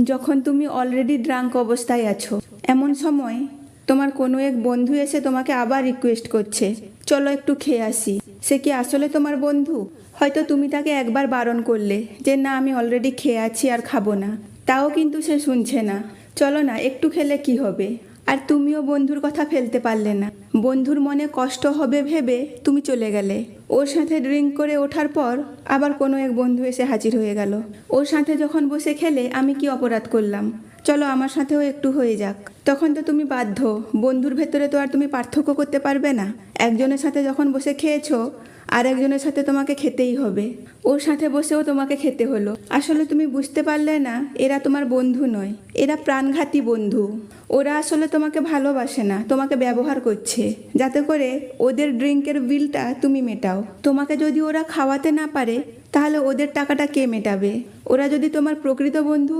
যখন তুমি already drank অবস্থায় আছো, এমন সময় তোমার কোনো এক বন্ধু এসে তোমাকে আবার রিকোয়েস্ট করছে, চলো একটু খেয়ে আসি। সে কি আসলে তোমার বন্ধু? হয়তো তুমি তাকে একবার বারণ করলে যে না, আমি অলরেডি খেয়ে আছি আর খাবো না, তাও কিন্তু সে শুনছে না। চলো না, একটু খেলে কি হবে? আর তুমিও বন্ধুর কথা ফেলতে পারলে না। বন্ধুর মনে কষ্ট হবে ভেবে তুমি চলে গেলে। ওর সাথে ড্রিঙ্ক করে ওঠার পর আবার কোনো এক বন্ধু এসে হাজির হয়ে গেল। ওর সাথে যখন বসে খেলে, আমি কি অপরাধ করলাম? চলো আমার সাথেও একটু হয়ে যাক। তখন তো তুমি বাধ্য। বন্ধুর ভেতরে তো আর তুমি পার্থক্য করতে পারবে না। একজনের সাথে যখন বসে খেয়েছো, আর একজনের সাথে তোমাকে খেতেই হবে। ওর সাথে বসেও তোমাকে খেতে হলো। আসলে তুমি বুঝতে পারলে না, এরা তোমার বন্ধু নয়, এরা প্রাণঘাতী বন্ধু। ওরা আসলে তোমাকে ভালোবাসে না, তোমাকে ব্যবহার করছে যাতে করে ওদের ড্রিঙ্কের বিলটা তুমি মেটাও। তোমাকে যদি ওরা খাওয়াতে না পারে, তাহলে ওদের টাকাটা কে মেটাবে? ওরা যদি তোমার প্রকৃত বন্ধু